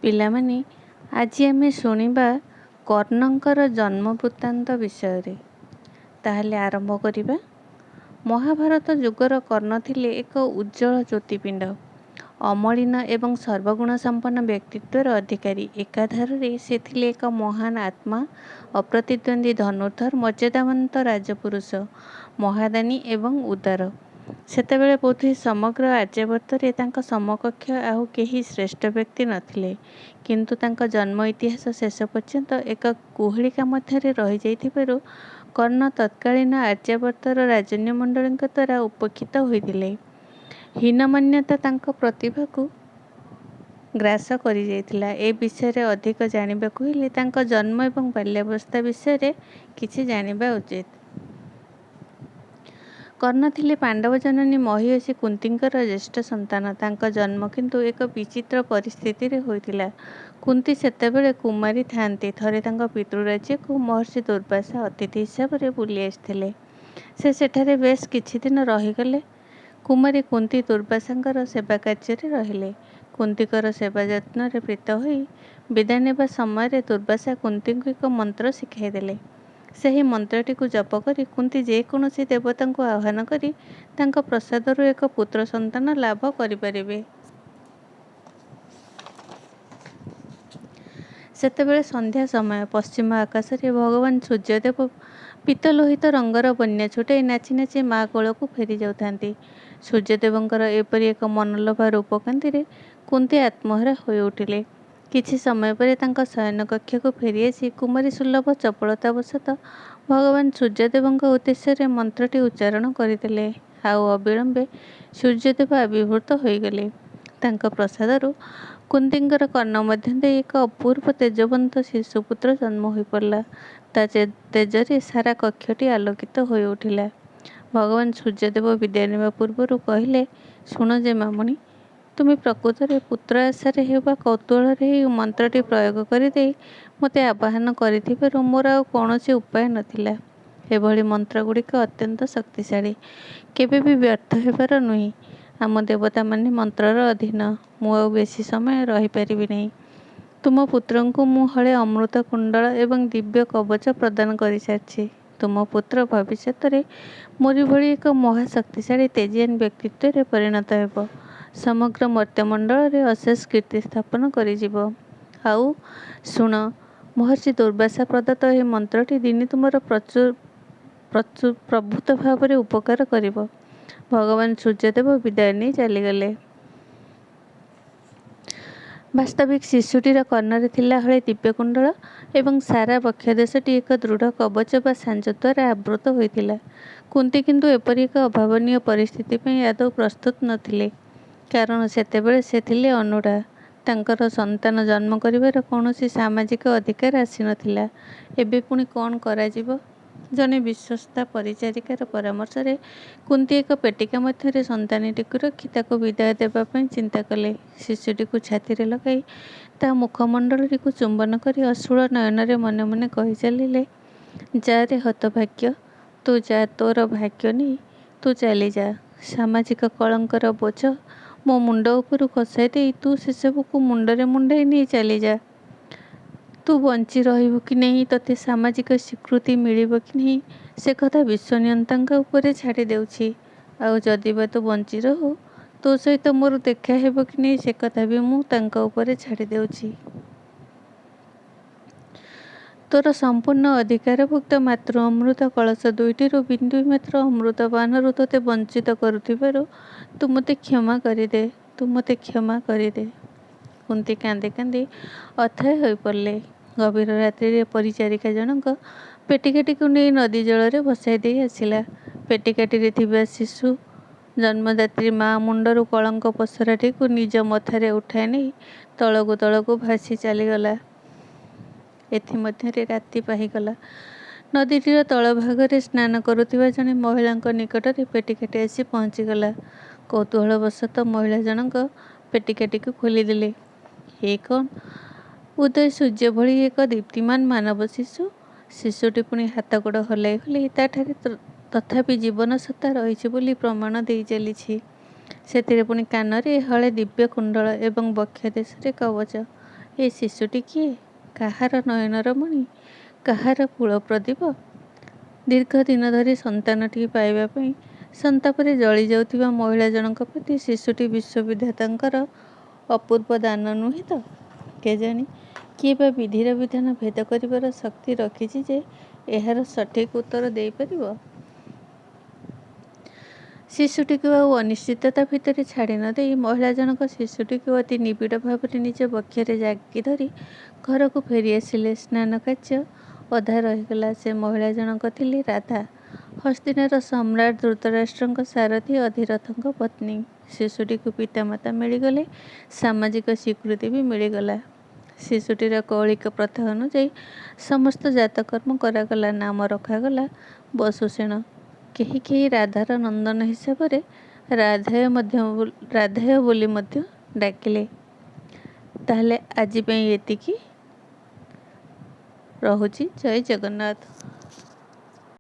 ପିଲାମାନେ, ଆଜି ଆମେ ଶୁଣିବା କର୍ଣ୍ଣଙ୍କର ଜନ୍ମ ବୃତ୍ତାନ୍ତ ବିଷୟରେ। ତାହେଲେ ଆରମ୍ଭ କରିବା। ମହାଭାରତ ଯୁଗର କର୍ଣ୍ଣ ଥିଲେ ଏକ ଉଜ୍ଜଳ ଜ୍ୟୋତିପିଣ୍ଡ। ଅମଳିନ ଏବଂ ସର୍ବଗୁଣ ସମ୍ପନ୍ନ ବ୍ୟକ୍ତିତ୍ୱର ଅଧିକାରୀ। ଏକାଧାରରେ ସେ ଥିଲେ ଏକ ମହାନ ଆତ୍ମା, ଅପ୍ରତିଦ୍ୱନ୍ଦ୍ୱୀ ଧନୁର୍ଦ୍ଧର, ମର୍ଯ୍ୟାଦାବନ୍ତ ରାଜପୁରୁଷ, ମହାଦାନୀ ଏବଂ ଉଦାର। ସେତେବେଳେ ବୋଧହୁଏ ସମଗ୍ର ଆର୍ଯ୍ୟାବର୍ତ୍ତରେ ତାଙ୍କ ସମକକ୍ଷ ଆଉ କେହି ଶ୍ରେଷ୍ଠ ବ୍ୟକ୍ତି ନଥିଲେ। କିନ୍ତୁ ତାଙ୍କ ଜନ୍ମ ଇତିହାସ ଶେଷ ପର୍ଯ୍ୟନ୍ତ ଏକ କୁହେଳିକା ମଧ୍ୟରେ ରହିଯାଇଥିବାରୁ କର୍ଣ୍ଣ ତତ୍କାଳୀନ ଆର୍ଯ୍ୟାବର୍ତ୍ତର ରାଜନ୍ୟମଣ୍ଡଳୀଙ୍କ ଦ୍ୱାରା ଉପେକ୍ଷିତ ହୋଇଥିଲେ। ହୀନମନ୍ୟତା ତାଙ୍କ ପ୍ରତିଭାକୁ ଗ୍ରାସ କରିଯାଇଥିଲା। ଏ ବିଷୟରେ ଅଧିକ ଜାଣିବାକୁ ହେଲେ ତାଙ୍କ ଜନ୍ମ ଏବଂ ବାଲ୍ୟାବସ୍ଥା ବିଷୟରେ କିଛି ଜାଣିବା ଉଚିତ। କର୍ଣ୍ଣ ଥିଲେ ପାଣ୍ଡବ ଜନନୀ ମହୀୟସୀ କୁନ୍ତୀଙ୍କର ଜ୍ୟେଷ୍ଠ ସନ୍ତାନ। ତାଙ୍କ ଜନ୍ମ କିନ୍ତୁ ଏକ ବିଚିତ୍ର ପରିସ୍ଥିତିରେ ହୋଇଥିଲା। କୁନ୍ତୀ ସେତେବେଳେ କୁମାରୀ ଥାଆନ୍ତି। ଥରେ ତାଙ୍କ ପିତୃରାଜ୍ୟକୁ ମହର୍ଷି ଦୁର୍ବାସା ଅତିଥି ହିସାବରେ ବୁଲି ଆସିଥିଲେ। ସେ ସେଠାରେ ବେଶ କିଛିଦିନ ରହିଗଲେ। କୁମାରୀ କୁନ୍ତୀ ଦୁର୍ବାସାଙ୍କର ସେବା କାର୍ଯ୍ୟରେ ରହିଲେ। କୁନ୍ତୀଙ୍କର ସେବା ଯତ୍ନରେ ପ୍ରୀତ ହୋଇ ବିଦାୟ ନେବା ସମୟରେ ଦୁର୍ବାସା କୁନ୍ତୀଙ୍କୁ ଏକ ମନ୍ତ୍ର ଶିଖାଇଦେଲେ। ସେହି ମନ୍ତ୍ରଟିକୁ ଜପ କରି କୁନ୍ତୀ ଯେକୌଣସି ଦେବତାଙ୍କୁ ଆହ୍ୱାନ କରି ତାଙ୍କ ପ୍ରସାଦରୁ ଏକ ପୁତ୍ର ସନ୍ତାନ ଲାଭ କରିପାରିବେ। ସେତେବେଳେ ସନ୍ଧ୍ୟା ସମୟ। ପଶ୍ଚିମ ଆକାଶରେ ଭଗବାନ ସୂର୍ଯ୍ୟଦେବ ପୀତଲୋହିତ ରଙ୍ଗର ବନ୍ୟା ଛୁଟାଇ ନାଚି ନାଚି ମା କୋଳକୁ ଫେରି ଯାଉଥାନ୍ତି। ସୂର୍ଯ୍ୟଦେବଙ୍କର ଏପରି ଏକ ମନଲୋଭା ରୂପକାନ୍ତିରେ କୁନ୍ତୀ ଆତ୍ମହରା ହୋଇଉଠିଲେ। କିଛି ସମୟ ପରେ ତାଙ୍କ ଶୟନ କକ୍ଷକୁ ଫେରିଆସି କୁମାରୀ ସୁଲଭ ଚପଳତାବଶତଃ ଭଗବାନ ସୂର୍ଯ୍ୟଦେବଙ୍କ ଉଦ୍ଦେଶ୍ୟରେ ମନ୍ତ୍ରଟି ଉଚ୍ଚାରଣ କରିଦେଲେ। ଆଉ ଅବିଳମ୍ବେ ସୂର୍ଯ୍ୟଦେବ ଆବିର୍ଭୂତ ହୋଇଗଲେ। ତାଙ୍କ ପ୍ରସାଦରୁ କୁନ୍ତୀଙ୍କର କର୍ଣ୍ଣ ମଧ୍ୟ ଦେଇ ଏକ ଅପୂର୍ବ ତେଜବନ୍ତ ଶିଶୁପୁତ୍ର ଜନ୍ମ ହୋଇପଡ଼ିଲା। ତା ତେଜରେ ସାରା କକ୍ଷଟି ଆଲୋକିତ ହୋଇଉଠିଲା। ଭଗବାନ ସୂର୍ଯ୍ୟଦେବ ବିଦାୟ ନେବା ପୂର୍ବରୁ କହିଲେ, ଶୁଣ ଯେ ମାମୁନି, ତୁମେ ପ୍ରକୃତରେ ପୁତ୍ର ଆଶାରେ ହେବା କୌତୂହଳରେ ଏହି ମନ୍ତ୍ରଟି ପ୍ରୟୋଗ କରିଦେଇ ମୋତେ ଆବାହନ କରିଥିବାରୁ ମୋର ଆଉ କୌଣସି ଉପାୟ ନଥିଲା। ଏଭଳି ମନ୍ତ୍ରଗୁଡ଼ିକ ଅତ୍ୟନ୍ତ ଶକ୍ତିଶାଳୀ, କେବେ ବି ବ୍ୟର୍ଥ ହେବାର ନୁହେଁ। ଆମ ଦେବତାମାନେ ମନ୍ତ୍ରର ଅଧୀନ। ମୁଁ ଆଉ ବେଶୀ ସମୟ ରହିପାରିବି ନାହିଁ। ତୁମ ପୁତ୍ରଙ୍କୁ ମୁଁ ହଳେ ଅମୃତ କୁଣ୍ଡଳ ଏବଂ ଦିବ୍ୟ କବଚ ପ୍ରଦାନ କରିସାରିଛି। ତୁମ ପୁତ୍ର ଭବିଷ୍ୟତରେ ମୋରି ଭଳି ଏକ ମହାଶକ୍ତିଶାଳୀ ତେଜିୟାନ ବ୍ୟକ୍ତିତ୍ୱରେ ପରିଣତ ହେବ। ସମଗ୍ର ମର୍ତ୍ତ୍ୟମଣ୍ଡଳରେ ଅଶେଷ କୀର୍ତ୍ତି ସ୍ଥାପନ କରିଯିବ। ଆଉ ଶୁଣ, ମହର୍ଷି ଦୁର୍ବାସା ପ୍ରଦତ୍ତ ଏହି ମନ୍ତ୍ରଟି ଦିନେ ତୁମର ପ୍ରଭୂତ ଭାବରେ ଉପକାର କରିବ। ଭଗବାନ ସୂର୍ଯ୍ୟଦେବ ବିଦାୟ ନେଇ ଚାଲିଗଲେ। ବାସ୍ତବିକ ଶିଶୁଟିର କର୍ଣ୍ଣରେ ଥିଲା ହଳେ ଦିବ୍ୟକୁଣ୍ଡଳ ଏବଂ ସାରା ବକ୍ଷଦେଶଟି ଏକ ଦୃଢ଼ କବଚ ବା ସାଞ୍ଜ ଦ୍ୱାରା ଆବୃତ ହୋଇଥିଲା। କୁନ୍ତୀ କିନ୍ତୁ ଏପରି ଏକ ଅଭାବନୀୟ ପରିସ୍ଥିତି ପାଇଁ ଆଦୌ ପ୍ରସ୍ତୁତ ନଥିଲେ। କାରଣ ସେତେବେଳେ ସେ ଥିଲେ ଅନୂଢା। ତାଙ୍କର ସନ୍ତାନ ଜନ୍ମ କରିବାର କୌଣସି ସାମାଜିକ ଅଧିକାର ଆସିନଥିଲା। ଏବେ ପୁଣି କ'ଣ କରାଯିବ? ଜଣେ ବିଶ୍ୱସ୍ତା ପରିଚାରିକାର ପରାମର୍ଶରେ କୁନ୍ତୀ ଏକ ପେଟିକା ମଧ୍ୟରେ ସନ୍ତାନଟିକୁ ରଖି ତାକୁ ବିଦାୟ ଦେବା ପାଇଁ ଚିନ୍ତା କଲେ। ଶିଶୁଟିକୁ ଛାତିରେ ଲଗାଇ ତା ମୁଖମଣ୍ଡଳଟିକୁ ଚୁମ୍ବନ କରି ଅଶ୍ରୁଳ ନୟନରେ ମନେ ମନେ କହି ଚାଲିଲେ, ଯା ରେ ହତଭାଗ୍ୟ, ତୁ ଯା, ତୋର ଭାଗ୍ୟ ନେଇ ତୁ ଚାଲିଯା। ସାମାଜିକ କଳଙ୍କର ବୋଝ ମୋ ମୁଣ୍ଡ ଉପରୁ ଖସାଇ ଦେଇ ତୁ ସେସବୁକୁ ମୁଣ୍ଡରେ ମୁଣ୍ଡାଇ ନେଇ ଚାଲିଯା। ତୁ ବଞ୍ଚି ରହିବୁ କି ନାହିଁ, ତୋତେ ସାମାଜିକ ସ୍ୱୀକୃତି ମିଳିବ କି ନାହିଁ, ସେ କଥା ବିଶ୍ୱନିୟନ୍ତାଙ୍କ ଉପରେ ଛାଡ଼ି ଦେଉଛି। ଆଉ ଯଦି ବା ତୁ ବଞ୍ଚି ରହୁ, ତୋ ସହିତ ମୋର ଦେଖା ହେବ କି ନାହିଁ ସେ କଥା ବି ମୁଁ ତାଙ୍କ ଉପରେ ଛାଡ଼ି ଦେଉଛି। ତୋର ସମ୍ପୂର୍ଣ୍ଣ ଅଧିକାରଭୁକ୍ତ ମାତୃ ଅମୃତ କଳସ ଦୁଇଟିରୁ ବିନ୍ଦୁଏ ମାତ୍ର ଅମୃତ ପାନରୁ ତୋତେ ବଞ୍ଚିତ କରୁଥିବାରୁ ତୁ ମୋତେ କ୍ଷମା କରିଦେ, ତୁ ମୋତେ କ୍ଷମା କରିଦେ। କୁନ୍ତୀ କାନ୍ଦି କାନ୍ଦି ଅଥୟ ହୋଇପଡ଼ିଲେ। ଗଭୀର ରାତ୍ରିରେ ପରିଚାରିକା ଜଣକ ପେଟିକାଟିକୁ ନେଇ ନଦୀ ଜଳରେ ଭସାଇ ଦେଇ ଆସିଲା। ପେଟିକାଟିରେ ଥିବା ଶିଶୁ ଜନ୍ମଦାତ୍ରୀ ମା ମୁଣ୍ଡରୁ କଳଙ୍କ ପସରାଟିକୁ ନିଜ ମଥାରେ ଉଠାଇ ନେଇ ତଳକୁ ତଳକୁ ଭାସି ଚାଲିଗଲା। ଏଥିମଧ୍ୟରେ ରାତି ପାହିଗଲା। ନଦୀଟିର ତଳଭାଗରେ ସ୍ନାନ କରୁଥିବା ଜଣେ ମହିଳାଙ୍କ ନିକଟରେ ପେଟିକାଟି ଆସି ପହଞ୍ଚିଗଲା। କୌତୂହଳବଶତଃ ମହିଳା ଜଣକ ପେଟିକାଟିକୁ ଖୋଲିଦେଲେ। ଏ କ'ଣ? ଉଦୟ ସୂର୍ଯ୍ୟ ଭଳି ଏକ ଦୀପ୍ତିମାନ ମାନବ ଶିଶୁ। ଶିଶୁଟି ପୁଣି ହାତଗୋଡ଼ ହଲାଇ ହଲାଇ ତାଠାରେ ତଥାପି ଜୀବନ ସତ୍ତା ରହିଛି ବୋଲି ପ୍ରମାଣ ଦେଇ ଚାଲିଛି। ସେଥିରେ ପୁଣି କାନରେ ହଳେ ଦିବ୍ୟ କୁଣ୍ଡଳ ଏବଂ ବକ୍ଷଦେଶରେ କବଚ। ଏ ଶିଶୁଟି କିଏ? କାହାର ନୟନର ମଣି? କାହାର କୁଳ ପ୍ରଦୀପ? ଦୀର୍ଘ ଦିନ ଧରି ସନ୍ତାନଟିଏ ପାଇବା ପାଇଁ ସନ୍ତାପରେ ଜଳି ଯାଉଥିବା ମହିଳା ଜଣଙ୍କ ପ୍ରତି ଶିଶୁଟି ବିଶ୍ୱବିଧାତାଙ୍କର ଅପୂର୍ବ ଦାନ ନୁହେଁ ତ? କେଜାଣି କିଏ ବା ବିଧିର ବିଧାନ ଭେଦ କରିବାର ଶକ୍ତି ରଖିଛି ଯେ ଏହାର ସଠିକ୍ ଉତ୍ତର ଦେଇପାରିବ? ଶିଶୁଟିକୁ ଆଉ ଅନିଶ୍ଚିତତା ଭିତରେ ଛାଡ଼ି ନ ଦେଇ ମହିଳା ଜଣକ ଶିଶୁଟିକୁ ଅତି ନିବିଡ଼ ଭାବରେ ନିଜ ବକ୍ଷରେ ଜାକି ଧରି ଘରକୁ ଫେରି ଆସିଲେ। ସ୍ନାନ କାର୍ଯ୍ୟ ଅଧା ରହିଗଲା। ସେ ମହିଳା ଜଣକ ଥିଲେ ରାଧା, ହସ୍ତିନାର ସମ୍ରାଟ ଧୃତରାଷ୍ଟ୍ରଙ୍କ ସାରଥୀ ଅଧିରଥଙ୍କ ପତ୍ନୀ। ଶିଶୁଟିକୁ ପିତାମାତା ମିଳିଗଲେ, ସାମାଜିକ ସ୍ୱୀକୃତି ବି ମିଳିଗଲା। ଶିଶୁଟିର କୌଳିକ ପ୍ରଥା ଅନୁଯାୟୀ ସମସ୍ତ ଜାତକର୍ମ କରାଗଲା। ନାମ ରଖାଗଲା ବସୁସେନ। କେହି କେହି ରାଧାର ନନ୍ଦନ ହିସାବରେ ରାଧେୟ ବୋଲି ମଧ୍ୟ ଡାକିଲେ। ତାହେଲେ ଆଜି ପାଇଁ ଏତିକି। ରହୁଛି। ଜୟ ଜଗନ୍ନାଥ।